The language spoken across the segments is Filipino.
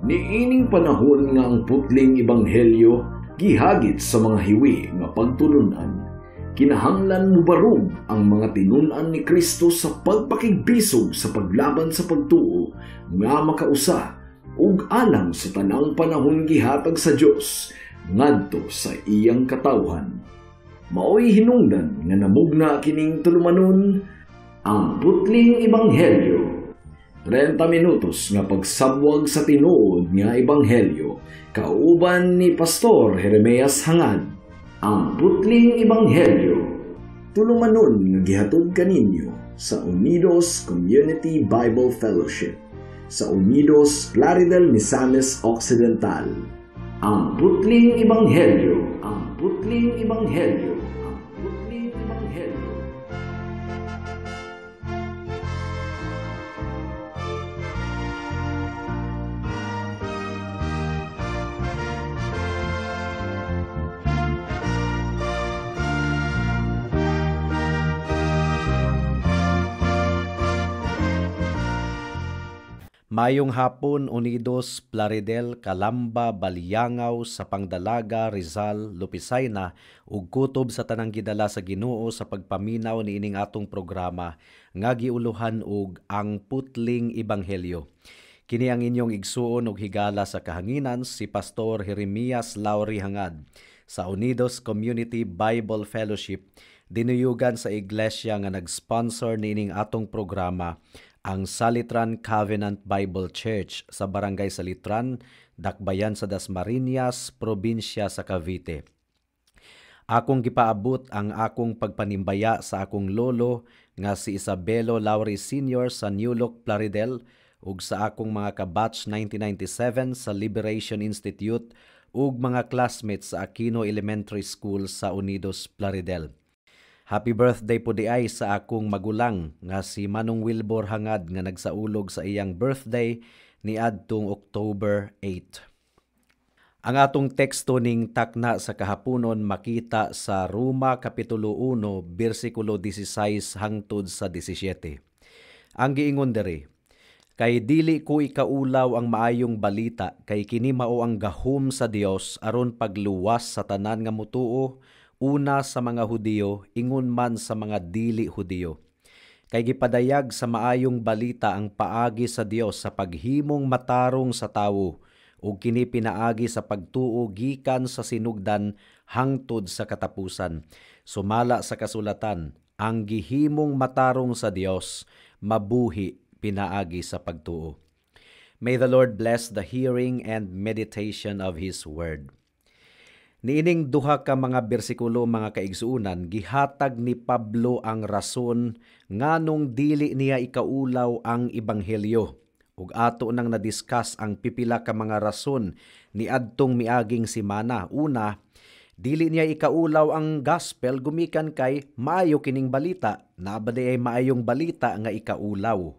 Niining panahon nga ang putling ebanghelyo gihagit sa mga hiwi nga pagtulunan. Kinahanglan mo barog ang mga tinunan ni Kristo sa pagpakigbisog sa paglaban sa pagtuo nga makausa ug alang sa tanang panahon gihatag sa Dios ngadto sa iyang katawhan. Maoy hinungdan nga namugna kining tulumanon ang putling ebanghelyo. 30 minutos nga pagsabwag sa tinuod nga ebanghelyo kauban ni Pastor Jeremias Hangad. Ang putling ebanghelyo tulumanon nga gihatod kaninyo sa Unidos Community Bible Fellowship sa Unidos Plaridel, Misamis Occidental. Ang putling ebanghelyo, ang putling ebanghelyo, ang putling ebanghelyo. Mayong hapon, Unidos, Plaridel, Calamba, Baliangaw, sa Pangdalaga, Rizal, Lupisayna, ug kutob sa tanang gidala sa Ginoo sa pagpaminaw ni ining atong programa nga giuluhan og ang putling ebanghelyo. Kini ang inyong igsuon og higala sa kahanginan si Pastor Jeremias Lauri Hangad sa Unidos Community Bible Fellowship, dinuyugan sa iglesia nga nag-sponsor ni ining atong programa, ang Salitran Covenant Bible Church sa Barangay Salitran, Dakbayan sa Dasmariñas, Probinsya sa Cavite. Akong gipaabot ang akong pagpanimbaya sa akong lolo nga si Isabelo Lauri Sr. sa New Look, Plaridel, ug sa akong mga kabatch 1997 sa Liberation Institute ug mga classmates sa Aquino Elementary School sa Unidos, Plaridel. Happy birthday po di ay sa akong magulang nga si Manong Wilbur Hangad nga nagsaulog sa iyang birthday ni adtong October 8. Ang atong teksto ning takna sa kahaponon makita sa Roma Kapitulo 1, versikulo 16 hangtod sa 17. Ang giingon diri, kay dili ko ikaulaw ang maayong balita kay kini mao ang gahom sa Dios aron pagluwas sa tanan nga motuo, una sa mga Hudiyo, ingon man sa mga dili Hudiyo. Kay gipadayag sa maayong balita ang paagi sa Dios sa paghimong matarong sa tawo, ug kini pinaagi sa pagtuo gikan sa sinugdan hangtod sa katapusan. Sumala sa kasulatan, ang gihimong matarong sa Dios, mabuhi pinaagi sa pagtuo. May the Lord bless the hearing and meditation of His Word. Niining duha ka mga bersikulo mga kaigsuunan, gihatag ni Pablo ang rason nganong dili niya ikaulaw ang ebanghelyo. Ug ato nang na-discuss ang pipila ka mga rason ni adtong miaging simana. Una, dili niya ikaulaw ang gospel gumikan kay maayo kining balita, naabadi ay maayong balita nga ikaulaw.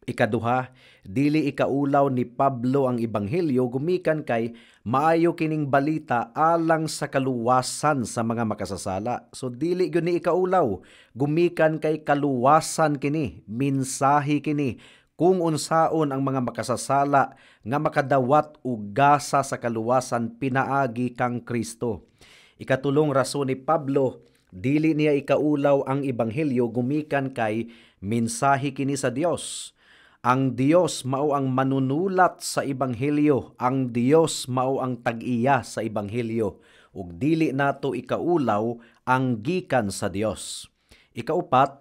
Ikaduha, dili ikaulaw ni Pablo ang ebanghelyo gumikan kay maayo kining balita alang sa kaluwasan sa mga makasasala. So dili gyud ni ikaulaw gumikan kay kaluwasan kini, mensahe kini kung unsaon ang mga makasasala nga makadawat og gasa sa kaluwasan pinaagi kang Kristo. Ikatulong rason ni Pablo, dili niya ikaulaw ang ebanghelyo gumikan kay mensahe kini sa Dios. Ang Dios mao ang manunulat sa ebanghelyo, ang Dios mao ang tag-iya sa ebanghelyo, ug dili nato ikaulaw ang gikan sa Dios. Ikaupat,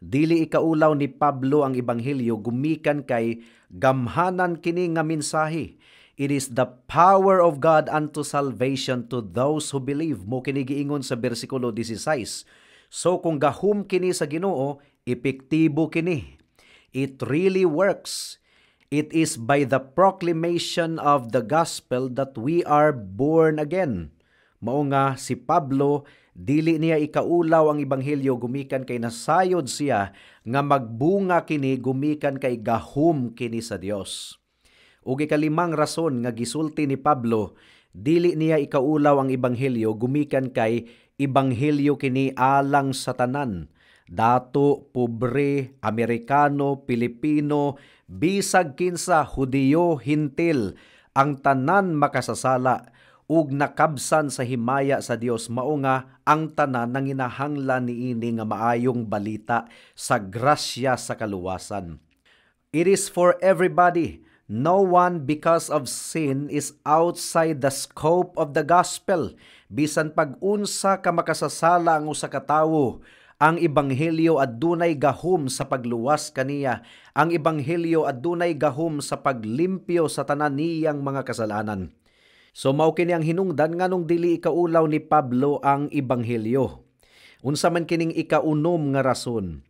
dili ikaulaw ni Pablo ang ebanghelyo gumikan kay gamhanan kini nga mensahe. It is the power of God unto salvation to those who believe. Mo kini giingon sa bersikulo 16. So kung gahom kini sa Ginoo, epektibo kini. It really works. It is by the proclamation of the gospel that we are born again. Mao nga si Pablo, dili niya ikaulaw ang ebanghelyo gumikan kay nasayod siya nga magbunga kini gumikan kay gahom kini sa Dios. Ug ikalimang rason nga gisulti ni Pablo, dili niya ikaulaw ang ebanghelyo gumikan kay ebanghelyo kini alang sa tanan. Dato, pobre, Amerikano, Pilipino, bisag kinsa, Hudiyo, Hintil, ang tanan makasasala ug nakabsan sa himaya sa Dios mao nga ang tanan nang ginahanglan niini nga maayong balita sa grasya sa kaluwasan. It is for everybody. No one because of sin is outside the scope of the gospel. Bisan pag-unsa ka makasasala ang usa ka tawo, ang ebanghelyo adunay gahom sa pagluwas kaniya. Ang ebanghelyo adunay gahom sa paglimpyo sa tanan niyang mga kasalanan. So mao kini ang hinungdan nganong dili ikaulaw ni Pablo ang ebanghelyo. Unsa man kining ikaunom nga rason?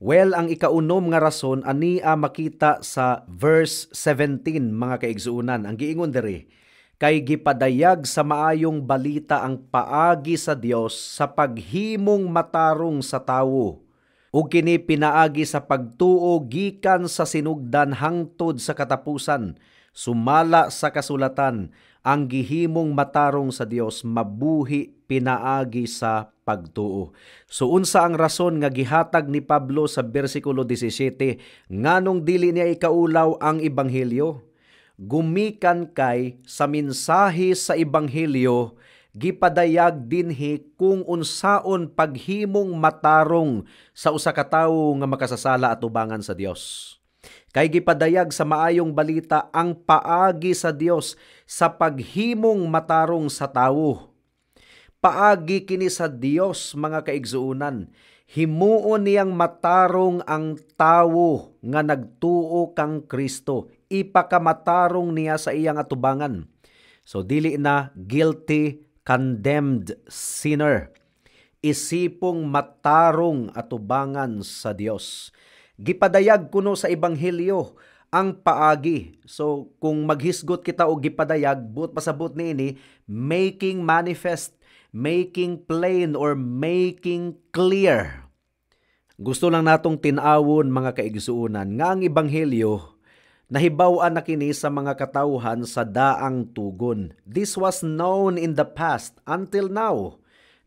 Well, ang ikaunom nga rason ania makita sa verse 17 mga kaigsuunan. Ang giingon diri, kay gipadayag sa maayong balita ang paagi sa Dios sa paghimong matarong sa tawo. Ug kini pinaagi sa pagtuo gikan sa sinugdan hangtod sa katapusan. Sumala sa kasulatan, ang gihimong matarong sa Dios mabuhi pinaagi sa pagtuo. So unsa ang rason nga gihatag ni Pablo sa bersikulo 17 nganong dili niya ikaulaw ang ebanghelyo? Gumikan kay sa mensahe sa ebanghelyo gipadayag dinhi kung unsaon paghimong matarong sa usa ka tawo nga makasasala atubangan sa Dios. Kay gipadayag sa maayong balita ang paagi sa Dios sa paghimong matarong sa tawo. Paagi kini sa Dios mga kaigsuunan. Himuon niyang matarong ang tawo nga nagtuo kang Kristo. Ipakamatarong niya sa iyang atubangan. So dili na guilty, condemned sinner. Isipong matarong atubangan sa Dios. Gipadayag kuno sa ebanghelyo ang paagi. So kung maghisgot kita og gipadayag, but pasabot niini making manifest, making plain or making clear. Gusto lang natong tinawon mga kaigsuunan nga ang ebanghelyo nahibaw-an na kini sa mga katawhan sa daang tugon. This was known in the past until now.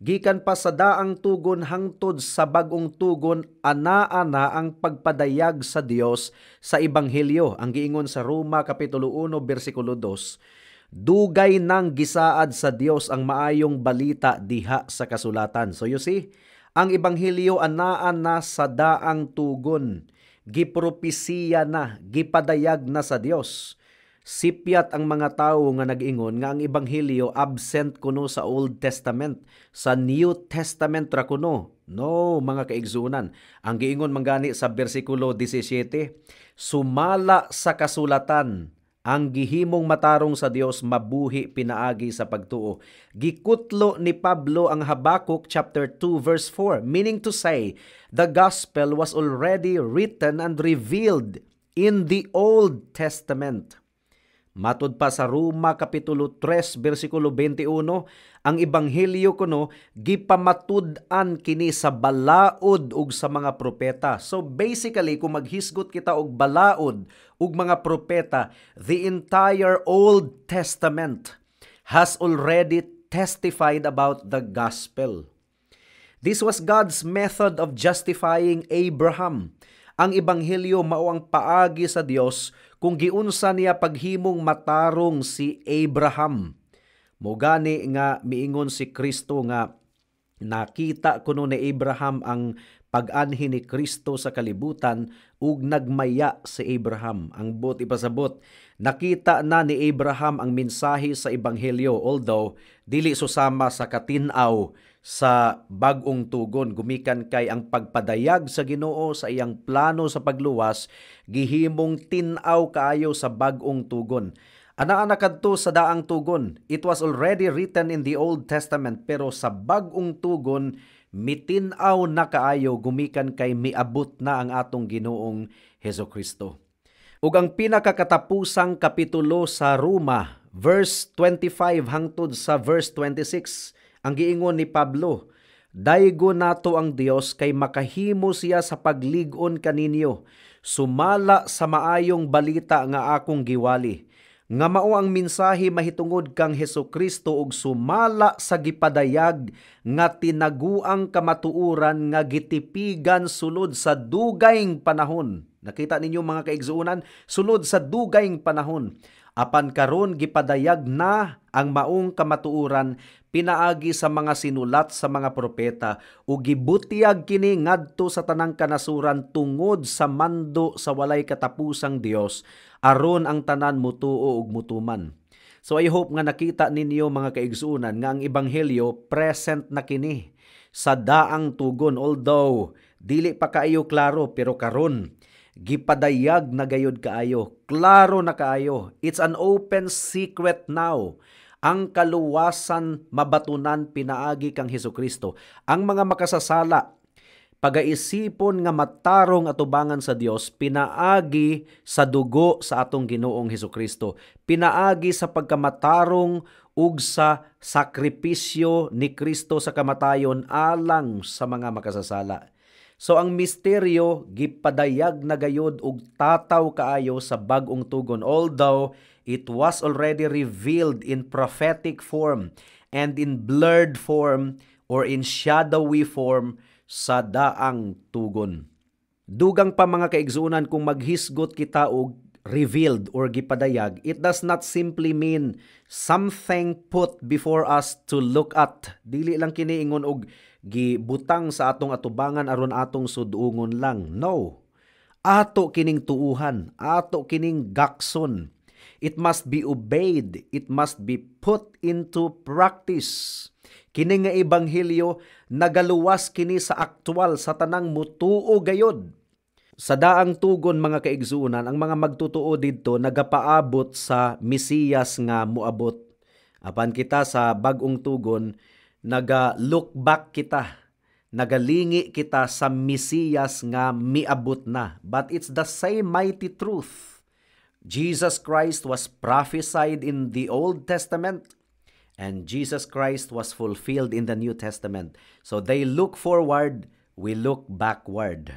Gikan pa sa daang tugon hangtod sa bagong tugon, ana-ana ang pagpadayag sa Dios sa ebanghelyo. Ang giingon sa Roma Kapitulo 1, versikulo 2, dugay nang gisaad sa Dios ang maayong balita diha sa kasulatan. So you see, ang ebanghelyo ana-ana sa daang tugon. Gipropesiya na, gipadayag na sa Dios. Sipyat ang mga tawo nga nag-ingon nga ang ebanghelyo absent kuno sa Old Testament, sa New Testament ra kuno. No, mga kaigsunan. Ang giingon manggani sa bersikulo 17, sumala sa kasulatan, ang gihimong matarong sa Dios mabuhi pinaagi sa pagtuo. Gikutlo ni Pablo ang Habakkuk chapter 2 verse 4, meaning to say, the gospel was already written and revealed in the Old Testament. Matud pa sa Roma Kapitulo 3, versikulo 21, ang ebanghelyo kuno gipamatud-an kini sa balaod ug sa mga propeta. So basically, kung maghisgot kita og balaod ug mga propeta, the entire Old Testament has already testified about the gospel. This was God's method of justifying Abraham. Ang ebanghelyo mao ang paagi sa Dios kung giunsa niya paghimong matarong si Abraham. Mogani nga miingon si Kristo nga nakita kuno ni Abraham ang pag-anhi ni Kristo sa kalibutan ug nagmaya si Abraham. Ang bot ipasabot, nakita na ni Abraham ang mensahe sa ebanghelyo although dili susama sa katinaw sa bag-ong tugon, gumikan kay ang pagpadayag sa Ginoo sa iyang plano sa pagluwas gihimong tin-aw kaayo sa bag-ong tugon. Ana-ana kadto sa daang tugon, it was already written in the Old Testament, pero sa bag-ong tugon mitin-aw na kaayo gumikan kay miabot na ang atong Ginoong Hesukristo. Ug ang pinakakatapusang kapitulo sa Roma, verse 25 hangtod sa verse 26, ang giingon ni Pablo, daygo nato ang Dios kay makahimo siya sa paglig-on kaninyo, sumala sa maayong balita nga akong giwali, nga mao ang mensahe mahitungod kang Hesukristo ug sumala sa gipadayag nga tinaguang kamatuoran nga gitipigan sulod sa dugayng panahon. Nakita ninyo mga kaigsuunan, sulod sa dugayng panahon. Apan karon gipadayag na ang maong kamatuoran pinaagi sa mga sinulat sa mga propeta ug gibutiag kini ngadto sa tanang kanasuran tungod sa mando sa walay katapusang Dios aron ang tanan mutuo ug mutuman. So I hope nga nakita ninyo mga kaigsuunan nga ang ebanghelyo present na kini sa daang tugon, although dili pa kaayo klaro, pero karon gipadayag na gayud kaayo, klaro na kaayo. It's an open secret now. Ang kaluwasan mabatunan pinaagi kang Hesukristo. Ang mga makasasala pagaisipon nga matarong atubangan sa Dios pinaagi sa dugo sa atong Ginoong Hesukristo. Pinaagi sa pagkamatarong ug sa sakripisyo ni Kristo sa kamatayon alang sa mga makasasala. So ang misteryo gipadayag na gayud ug tataw kaayo sa bag-ong tugon, although it was already revealed in prophetic form and in blurred form or in shadowy form sa daang tugon. Dugang pa mga kaigsuunan, kung maghisgot kita og revealed or gipadayag, it does not simply mean something put before us to look at. Dili lang kini ingon og gibutang sa atong atubangan aron atong sudungon lang. No. Ato kining tuuhan, ato kining gakson. It must be obeyed, it must be put into practice. Kini nga ebanghelyo nagaluwas kini sa aktwal sa tanang mutuo gayod. Sa daang tugon mga kaigsuunan, ang mga magtutuo didto nagapaabot sa Mesiyas nga muabot. Apan kita sa bag-ong tugon, naga-look back kita, nagalingi kita sa Mesiyas nga miabot na. But it's the same mighty truth. Jesus Christ was prophesied in the Old Testament, and Jesus Christ was fulfilled in the New Testament. So they look forward, we look backward.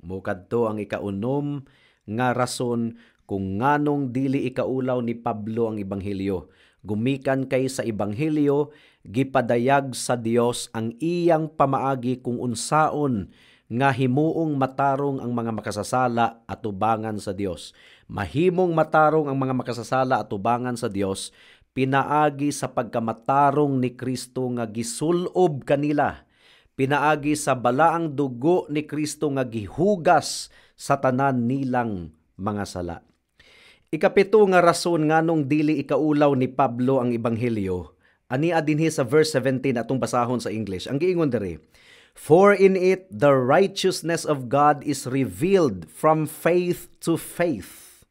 Mukadto ang ikaunom nga rason kung nganong dili ikaulaw ni Pablo ang ebanghelyo. Gumikan kay sa ebanghelyo, gipadayag sa Dios ang iyang pamaagi kung unsaon nga himuong matarong ang mga makasasala atubangan sa Dios. Mahimong matarong ang mga makasasala atubangan sa Dios pinaagi sa pagkamatarong ni Kristo nga gisulob kanila. Pinaagi sa balaang dugo ni Kristo nga gihugas sa tanan nilang mga sala. Ikapito nga rason nganong dili ikaulaw ni Pablo ang ebanghelyo, ania dinhi sa verse 17 atong basahon sa English. Ang giingon diri, "For in it the righteousness of God is revealed from faith to faith."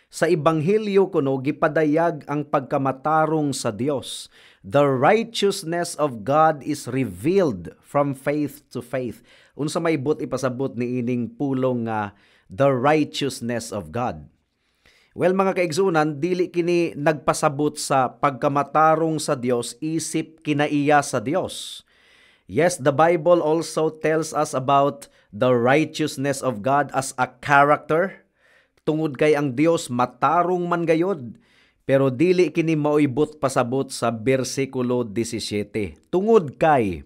Sa ebanghelyo kuno gipadayag ang pagkamatarong sa Dios. The righteousness of God is revealed from faith to faith. Unsa may but ipasabot ni ining pulong nga the righteousness of God. Well, mga kaigsunan, dili kini nagpasabot sa pagkamatarong sa Dios isip kinaiya sa Dios. Yes, the Bible also tells us about the righteousness of God as a character. Tungod kay ang Dios matarong man gayod, pero dili kini maoibot pasabot sa bersikulo 17. Tungod kay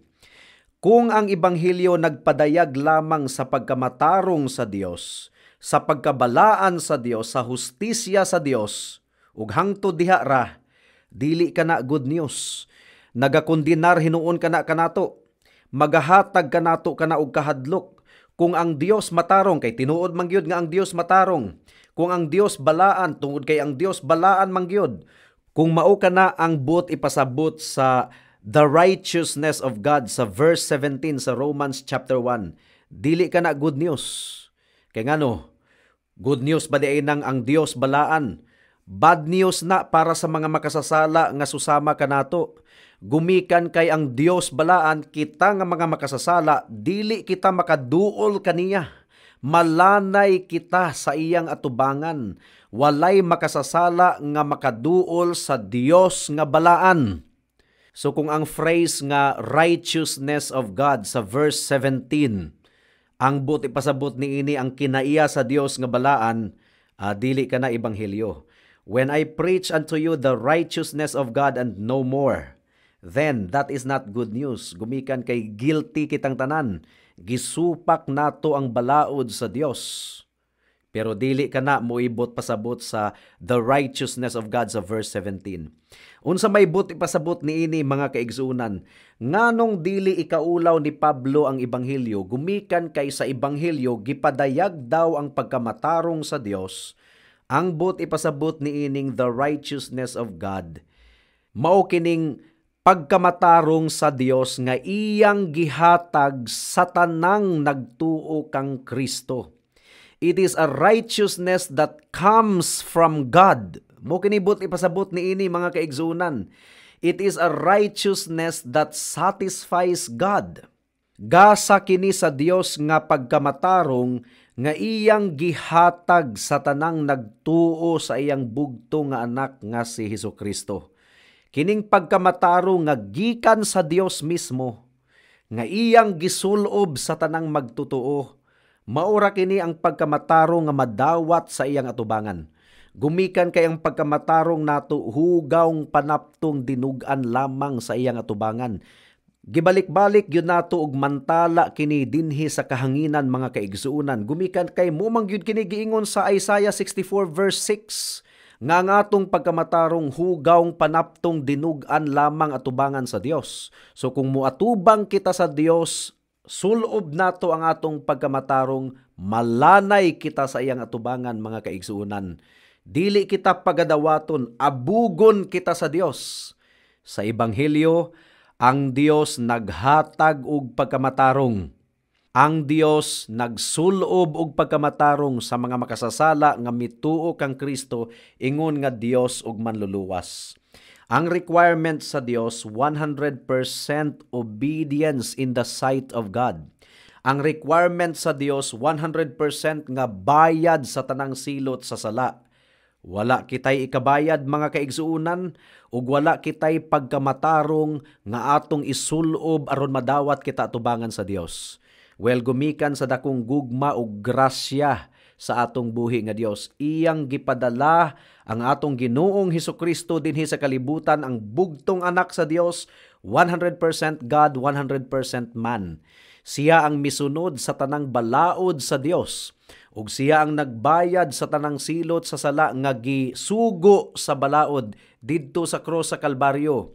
kung ang ebanghelyo nagpadayag lamang sa pagkamatarong sa Dios, sa pagkabalaan sa Dios, sa hustisya sa Dios, ug hangtod diha ra, dili kana good news. Nagakondenar hinuon kana kanato. Magahatag kanato kana og kahadlok. Kung ang Dios matarong, kay tinuod man gyud nga ang Dios matarong. Kung ang Dios balaan, tungod kay ang Dios balaan man gyud. Kung mao kana ang but ipasabot sa the righteousness of God sa verse 17 sa Romans chapter 1, dili kana good news. Kay ngano? Good news ba di nang ang Dios balaan? Bad news na para sa mga makasasala nga susama kanato. Gumikan kay ang Dios balaan, kita nga mga makasasala, dili kita makaduol kaniya. Malanay kita sa iyang atubangan. Walay makasasala nga makaduol sa Dios nga balaan. So kung ang phrase nga righteousness of God sa verse 17, ang buti pasabot ni ini ang kinaiya sa Dios nga balaan, dili ka na ebanghelyo. When I preach unto you the righteousness of God and no more, then that is not good news. Gumikan kay guilty kitang tanan. Gisupak nato ang balaod sa Dios. Pero dili ka na moibot pasabot sa the righteousness of God sa verse 17. Unsa may but ipasabot niini mga kaigsuunan, nganong dili ikaulaw ni Pablo ang ebanghelyo, gumikan kay sa ebanghelyo gipadayag daw ang pagkamatarong sa Dios. Ang but ipasabot niining the righteousness of God, mao kining pagkamatarong sa Dios nga iyang gihatag sa tanang nagtuo kang Kristo. It is a righteousness that comes from God. Mo kinibot ipasabot niini mga kaigsunan. It is a righteousness that satisfies God. Gasa kini sa Dios nga pagkamatarong nga iyang gihatag sa tanang nagtuo sa iyang bugto nga anak nga si Hesukristo. Kining pagkamatarong nga gikan sa Dios mismo, nga iyang gisulob sa tanang magtutuo, maura kini ang pagkamatarong nga madawat sa iyang atubangan. Gumikan kay ang pagkamatarong nato hugawng panaptong dinugan lamang sa iyang atubangan. Gibalik-balik yun nato og mantala kini dinhi sa kahanginan mga kaigsuunan. Gumikan kay mumang yun kini giingon sa Isaiah 64 verse 6 nga atong pagkamatarong hugawng panaptong dinugan lamang atubangan sa Dios. So kung muatubang kita sa Dios, sulob nato ang atong pagkamatarong, malanay kita sa iyang atubangan mga kaigsuunan. Dili kita pagadawaton, abugon kita sa Dios. Sa ebanghelyo, ang Dios naghatag og pagkamatarong. Ang Dios nagsulob og pagkamatarong sa mga makasasala nga mituo kang Kristo, ingon nga Dios og manluluwas. Ang requirement sa Dios, 100% obedience in the sight of God. Ang requirement sa Dios, 100% nga bayad sa tanang silot sa sala. Wala kitay ikabayad mga kaigsuunan, ug wala kitay pagkamatarong nga atong isulob aron madawat kita atubangan sa Dios. Well, gumikan sa dakong gugma ug grasya sa atong buhi nga Dios, iyang gipadala ang atong Ginoong Hesukristo dinhi sa kalibutan, ang bugtong anak sa Dios, 100% God, 100% man. Siya ang misunod sa tanang balaod sa Dios, ug siya ang nagbayad sa tanang silot sa sala nga gisugo sa balaod didto sa krus sa Kalbaryo.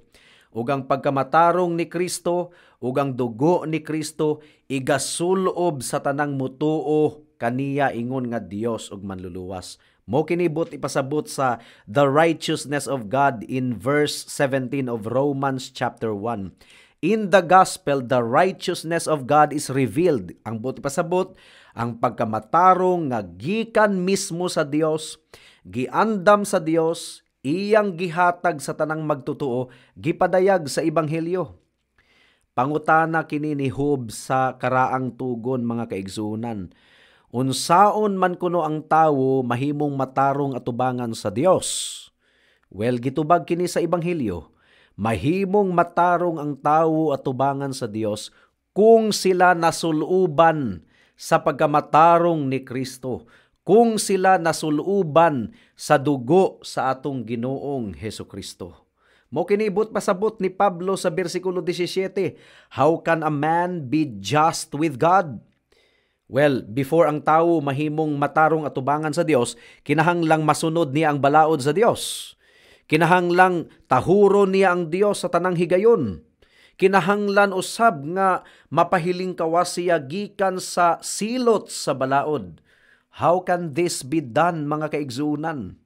Ug ang pagkamatarong ni Kristo ug ang dugo ni Kristo igasulob sa tanang mutuo kaniya, ingon nga Dios ug manluluwas. Mo kinibot ipasabot sa the righteousness of God in verse 17 of Romans chapter 1. In the gospel, the righteousness of God is revealed. Ang buti pasabot, ang pagkamatarong nga gikan mismo sa Dios, giandam sa Dios, iyang gihatag sa tanang magtutuo, gipadayag sa ebanghelyo. Pangutana kini ni Job sa karaang tugon mga kaigsunan. Unsaon man kuno ang tawo mahimong matarong atubangan sa Dios? Well, gitubag kini sa ebanghelyo. Mahimong matarong ang tawo atubangan sa Dios kung sila nasuluban sa pagkamatarong ni Kristo, kung sila nasuluban sa dugo sa atong Ginoong Hesukristo. Mo kinibot pasabot ni Pablo sa bersikulo 17, how can a man be just with God? Well, before ang tawo mahimong matarong atubangan sa Dios, kinahanglang masunod niya ang balaod sa Dios. Kinahanglang tahuron niya ang Dios sa tanang higayon. Kinahanglan usab nga mapahiling kawas siya gikan sa silot sa balaod. How can this be done, mga kaigsuunan?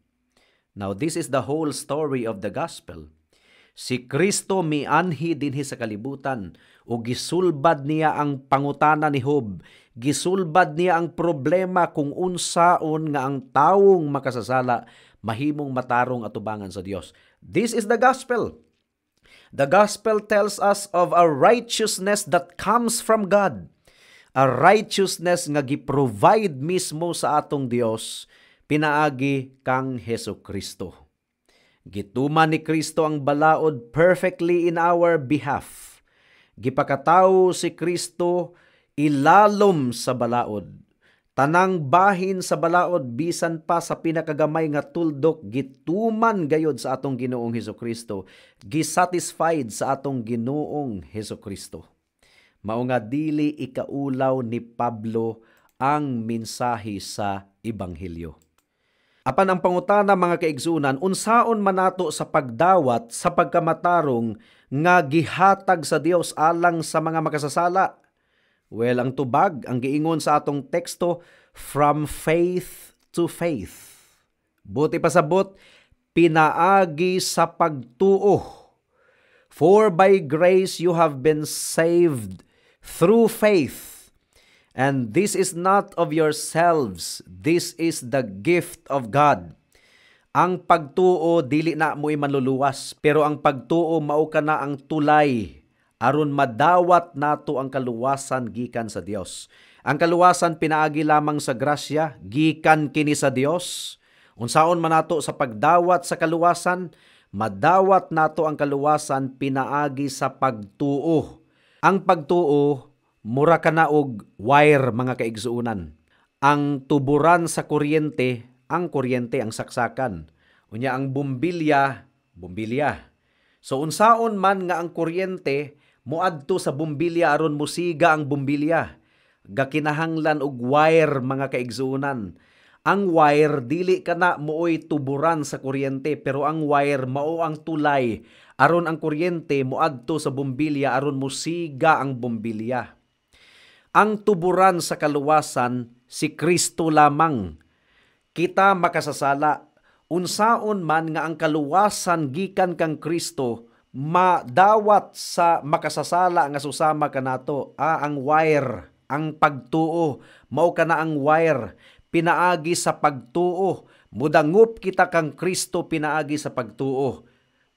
Now, this is the whole story of the gospel. Si Kristo mianhi dinhi sa kalibutan o gisulbad niya ang pangutana ni Job. Gisulbad niya ang problema kung unsaon nga ang tawong makasasala mahimong matarong atubangan sa Dios. This is the gospel. The gospel tells us of a righteousness that comes from God. A righteousness nga gi-provide mismo sa atong Dios pinaagi kang Hesukristo. Gituman ni Kristo ang balaod perfectly in our behalf. Gipakatawo si Kristo ilalom sa balaod. Tanang bahin sa balaod bisan pa sa pinakagamay nga tuldok gituman gayod sa atong Ginoong Hesukristo. Gisatisfied sa atong Ginoong Hesukristo. Mao nga dili ikaulaw ni Pablo ang mensahe sa ebanghelyo. Apan ang pangutana mga kaigsunan, unsaon man nato sa pagdawat sa pagkamatarong nga gihatag sa Dios alang sa mga makasasala? Well, ang tubag, ang giingon sa atong teksto, from faith to faith. Buti pasabot, pinaagi sa pagtuo. For by grace you have been saved through faith. And this is not of yourselves, this is the gift of God. Ang pagtuo dili na mo'y manluluwas, pero ang pagtuo mao kana ang tulay aron madawat nato ang kaluwasan gikan sa Dios. Ang kaluwasan pinaagi lamang sa grasya gikan kini sa Dios. Unsaon man nato sa pagdawat sa kaluwasan, madawat nato ang kaluwasan pinaagi sa pagtuo. Ang pagtuo mura kana og wire mga kaigsuunan. Ang tuburan sa kuryente, ang kuryente ang saksakan. Unya ang bumbilya. So unsaon man nga ang kuryente moadto sa bumbilya aron musiga ang bumbilya. Gakinahanglan og wire mga kaigsuunan. Ang wire dili kana mooy tuburan sa kuryente, pero ang wire mao ang tulay aron ang kuryente moadto sa bumbilya aron musiga ang bumbilya. Ang tuburan sa kaluwasan, si Kristo lamang. Kita makasasala. Unsaon man nga ang kaluwasan gikan kang Kristo, madawat sa makasasala nga susama kanato. Ang wire, ang pagtuo, mao kana ang wire. Pinaagi sa pagtuo. Mudangup kita kang Kristo pinaagi sa pagtuo.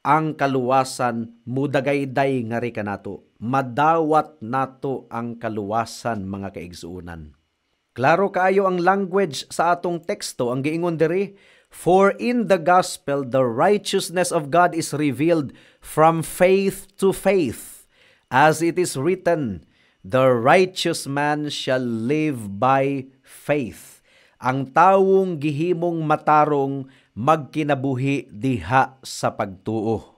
Ang kaluwasan mudagayday nga ri kanato. Madawat nato ang kaluwasan mga kaigsuunan. Klaro kaayo ang language sa atong teksto. Ang giingon diri, for in the gospel the righteousness of God is revealed from faith to faith. As it is written, the righteous man shall live by faith. Ang tawong gihimong matarong magkinabuhi diha sa pagtuo.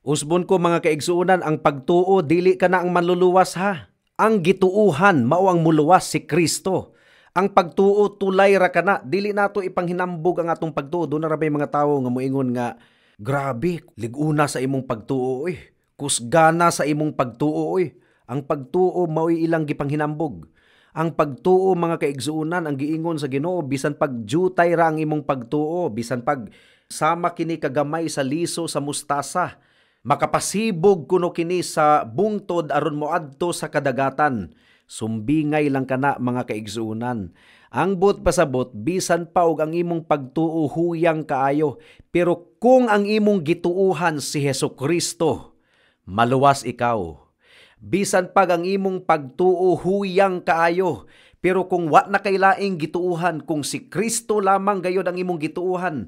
Usbon ko mga kaigsuunan, ang pagtuo dili kana ang manluluwas ha. Ang gituuhan mao ang muluwas si Kristo. Ang pagtuo tulay ra kana, dili nato ipanghinambog ang atong pagtuo. Doon na rabay mga tawo nga moingon nga, grabe, liguna sa imong pagtuo oy. Kusgana sa imong pagtuo oy. Ang pagtuo mao'y ilang gipanghinambog. Ang pagtuo mga kaigsuunan, ang giingon sa Ginoo, bisan pagjutay ra ang imong pagtuo, bisan pag sama kini kagamay sa liso sa mustasa, makapasibog kuno kini sa bungtod aron moadto sa kadagatan. Sumbingay lang kana mga kaigsuunan. Ang but pasabot, bisan pa og ang imong pagtuo huyang kaayo, pero kung ang imong gituuhan si Hesukristo, maluwas ikaw. Bisan pag ang imong pagtuo huyang kaayo, pero kung wa na kailaing gituuhan, kung si Kristo lamang gayud ang imong gituuhan,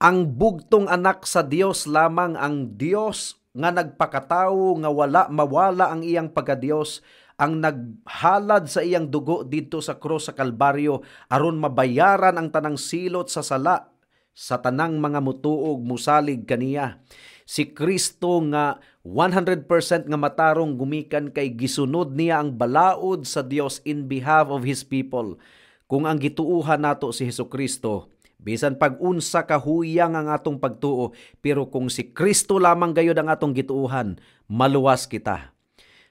ang bugtong anak sa Dios lamang, ang Dios nga nagpakatawo nga wala mawala ang iyang pagka-Dios, ang naghalad sa iyang dugo didto sa krus sa Kalbaryo aron mabayaran ang tanang silot sa sala sa tanang mga mutuog musalig kaniya. Si Kristo nga 100% nga matarong gumikan kay gisunod niya ang balaod sa Dios in behalf of His people. Kung ang gituuhan nato si Hesukristo, bisan pag-unsa kahuyang ang atong pagtuo, pero kung si Kristo lamang gayud ang atong gituuhan, maluwas kita.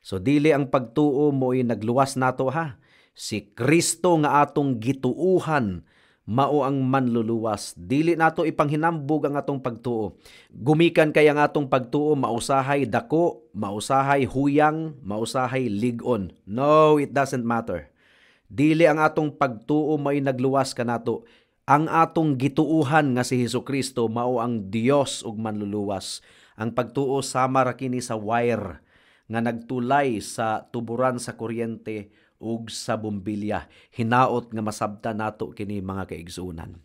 So dili ang pagtuo mo'y nagluwas nato ha. Si Kristo nga atong gituuhan, mao ang manluluwas. Dili nato ipanghinambog ang atong pagtuo. Gumikan kay ang atong pagtuo mausahay dako, mausahay huyang, mausahay ligon. No, it doesn't matter. Dili ang atong pagtuo may nagluwas kanato. Ang atong gituuhan nga si Hesukristo mao ang Dios ug manluluwas. Ang pagtuo sama ra kini sa wire nga nagtulay sa tuburan sa kuryente ug sa bumbilya. Hinaot nga masabta nato kini mga kaigsuunan.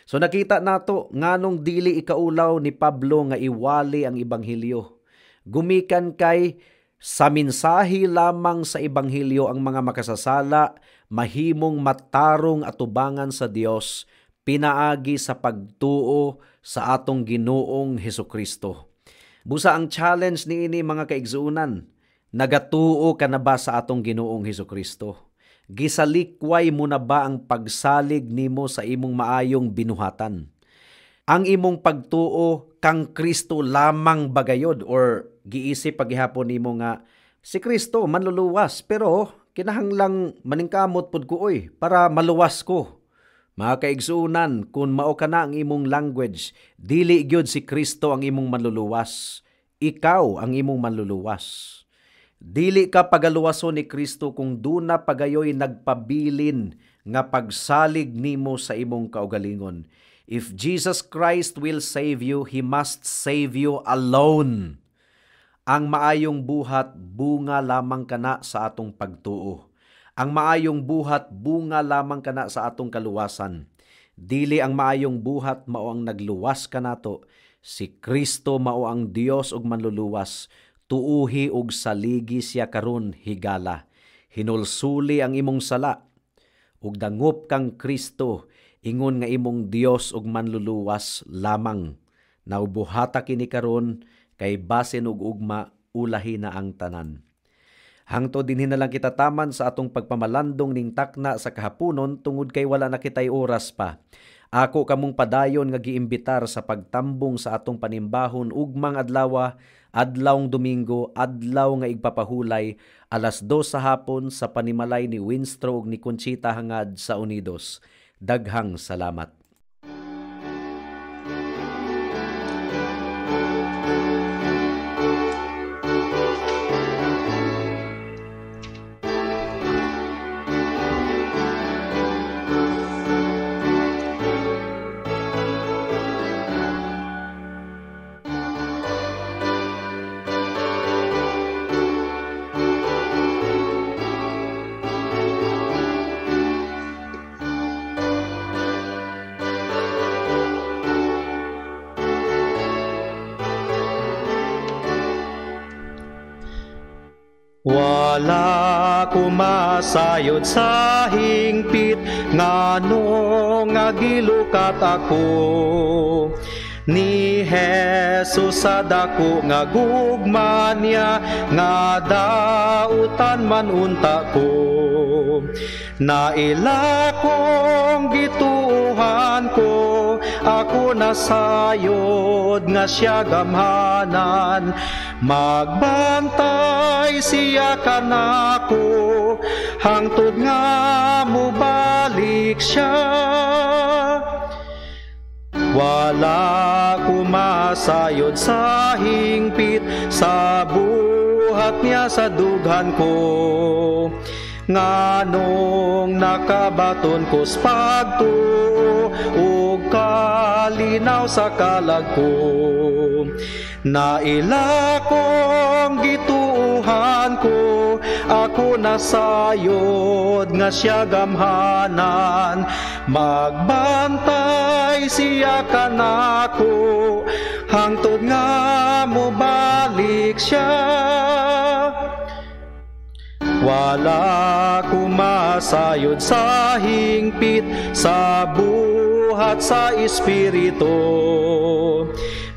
So nakita nato nganong dili ikaulaw ni Pablo nga iwali ang ebanghelyo. Gumikan kay sa mensahe lamang sa ebanghelyo ang mga makasasala mahimong matarong atubangan sa Dios pinaagi sa pagtuo sa atong Ginoong Hesukristo. Busa ang challenge niini mga kaigsuunan. Nagatuo ka na ba sa atong Ginoong Hesukristo? Gisalikway mo na ba ang pagsalig nimo sa imong maayong binuhatan? Ang imong pagtuo kang Kristo lamang bagayod or giisip paghihapon nimo nga si Kristo manluluwas pero kinahanglang maningkamot pud ko para maluwas ko. Mga kaigsuunan, kung mao ka na ang imong language, dili gyud si Kristo ang imong manluluwas. Ikaw ang imong manluluwas. Dili ka pagaluwason ni Kristo kung duna pagayoy nagpabilin nga pagsalig nimo sa imong kaugalingon. If Jesus Christ will save you, He must save you alone. Ang maayong buhat, bunga lamang kana sa atong pagtuo. Ang maayong buhat, bunga lamang kana sa atong kaluwasan. Dili ang maayong buhat mao ang nagluwas kanato. Si Kristo mao ang Dios ug manluluwas. Tuuhi ug saligi siya karon higala. Hinulsuli ang imong sala. Ug dangop kang Kristo, ingon nga imong Dios ug manluluwas lamang. Naubuhata kini karon kay basin ug ugma ulahi na ang tanan. Hangtod dinhi na lang kita taman sa atong pagpamalandong ning takna sa kahaponon tungod kay wala na kitay oras pa. Ako kamong padayon nga giimbitar sa pagtambong sa atong panimbahon ugmang adlawng Domingo, adlaw nga igpapahulay, 2:00 sa hapon sa panimalay ni Winstro ug ni Conchita hangad sa Unidos. Daghang salamat. Wala kumasayod sa hingpit, ngano nga gilukat ako. Ni Jesus sa dako nga gugma niya, nga dautan man unta ko. Naila kong gituuhan ko, ako nasayod nga siya gamhanan. Magbantay siya kanako, hangtod nga mubalik siya. Wala kumasayod sa hingpit, sa buhat niya sa dughan ko. Nganong nakabaton ko sa pagtuo, ug kalinaw sa kalag ko. Naila kong gituuhan ko, ako nasayod nga siya gamhanan. Magbantay siya kanako, hangtod nga mubalik siya. Wala kumasayod sa hingpit, sa buhat sa espiritu,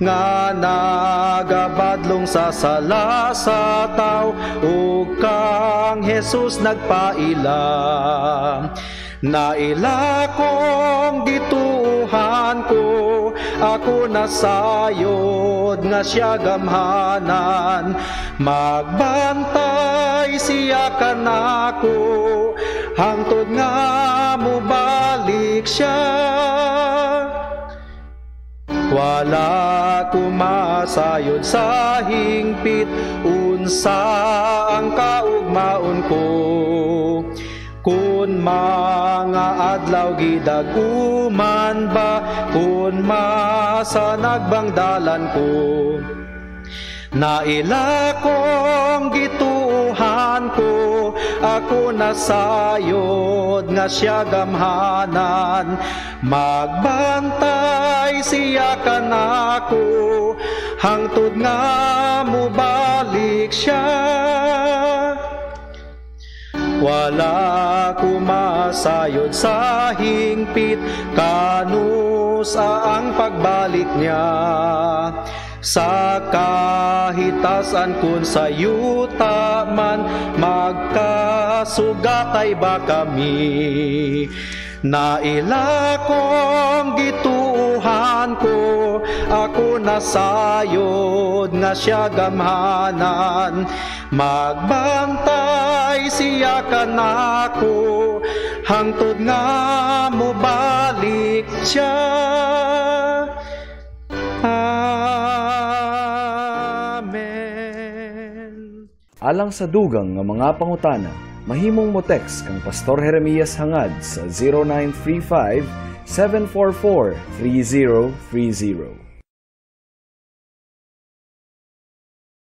nga nagabadlong sa sala sa tao, ug kang Jesus nagpaila. Naila kong gituuhan ko, ako nasayod nga siya gamhanan. Magbantay siya kanako, hangtod nga mubalik siya. Wala kumasayod sa hingpit, unsa ang kaugmaon ko. Kun mga adlaw gidaguman ba, kun masa nagbangdalan ko. Naila kong gituuhan ko, ako nasayod nga siya gamhanan. Magbantay siya kanako, hangtod nga mubalik siya. Wala kumasayod sa hingpit, kanus ang pagbalik niya. Sa kahitasan kun sa yuta man, magka sugatay ba kami. Naila kong gituuhan ko, ako nasayod nga siya gamhanan. Magbantay siya kanako, hangtod nga mo balik siya. Amen. Alang sa dugang nga mga pangutana, mahimong mo text kang Pastor Jeremias hangad sa 0935-744-3030.